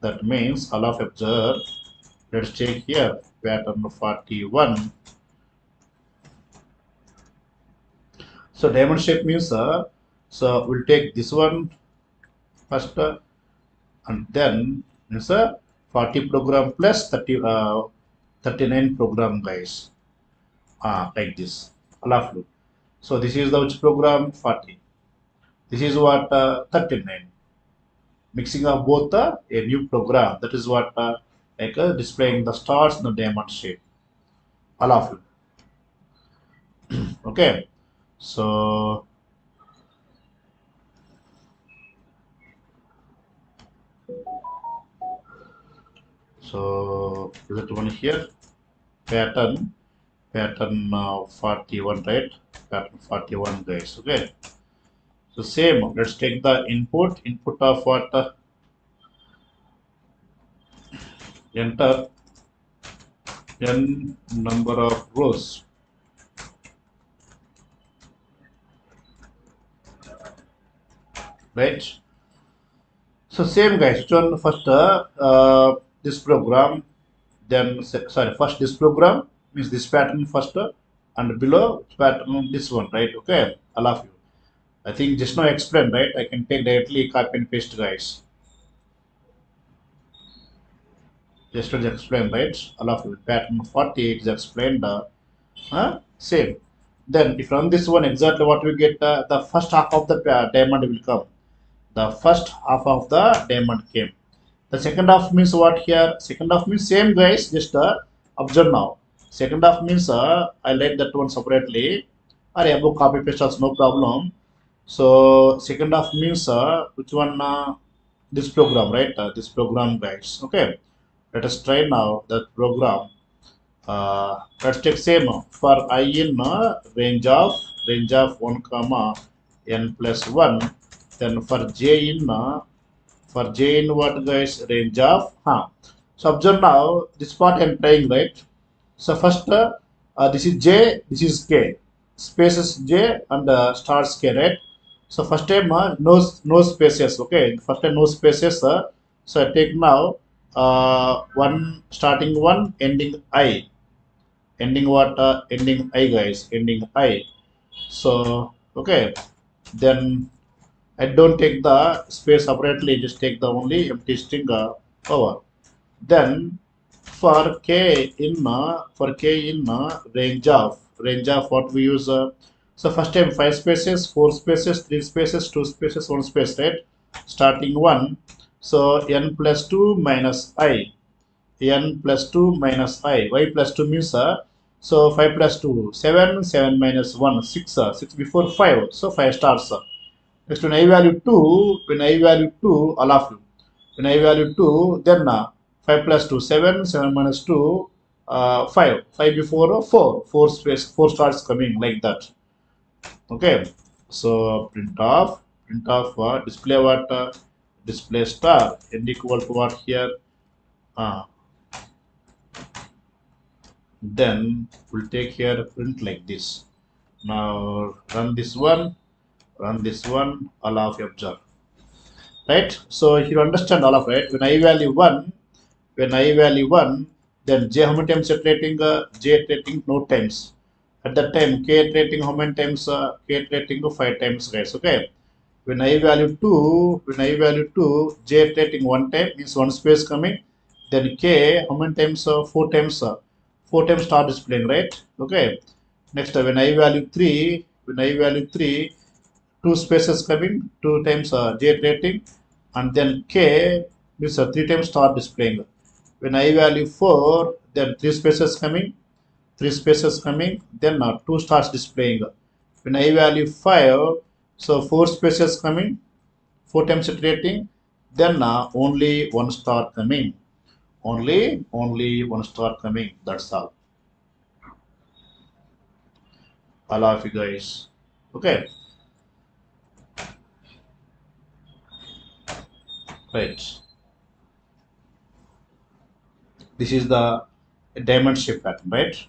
That means all of observe. Let's take here pattern 41. So diamond shape means so we'll take this one first and then means 40 program plus 39 program, guys. Like this. All of you. So this is the which program 40. This is what 39. Mixing of both a new program. That is what like displaying the stars in the diamond shape. All of you. Okay. So that one here pattern 41, right? Pattern 41, guys. Okay. So same. Let's take the input of what enter n number of rows. Right. So same, guys. Turn first this program, then sorry, first this program means this pattern first, and below pattern this one, right? Okay, all of you. I think just now I explained, right? I can take directly copy and paste, guys. Just to explain, right? All of you. Pattern 48 is explained. Same. Then if run this one, exactly what we get, the first half of the diamond will come. The first half of the diamond came. The second half means what here? Second half means same, guys. Just observe now. Second half means I like that one separately. Or above copy paste also no problem. So second half means which one? This program, right? This program, guys. Okay. Let us try now that program. Let's take same for I in range of 1 comma n plus 1. Then for j in what, guys? Range of so observe now this part I'm trying, right? So first this is j, this is k, spaces j and stars k, right? So first time no spaces. Okay, first time no spaces. So I take now one starting one ending I, ending what ending I, guys, ending I. So okay, then I don't take the space separately, just take the only empty string over. Then for k in range of what we use. So first time 5 spaces, 4 spaces, 3 spaces, 2 spaces, 1 space, right? Starting one. So n plus 2 minus I, n plus 2 minus I. Y plus 2 means so 5 plus 2 7, 7 minus 1 6, 6 before 5. So 5 stars. Next, when I value 2, all of you. When I value 2, then 5 plus 2, 7, 7 minus 2, 5. 5 before 4, 4 space, 4 starts coming like that. Okay. So print off display what? Display star n equal to what here? Then we'll take here print like this. Now run this one, allow you observe. Right? So if you understand all of it, when I value 1, then j how many times iterating? J iterating no times. At that time, k iterating how many times? K iterating 5 times, guys. Okay. When I value 2, j iterating 1 time means 1 space coming. Then k how many times? 4 times. 4 times start displaying, right? Okay. Next, when I value 3, 2 spaces coming, 2 times j rating, and then k means 3 times start displaying. When I value 4, then 3 spaces coming, then 2 starts displaying. When I value 5, so 4 spaces coming, 4 times iterating, then only 1 star coming. Only 1 star coming. That's all. All of you guys. Okay. Right. This is the diamond shape pattern, right?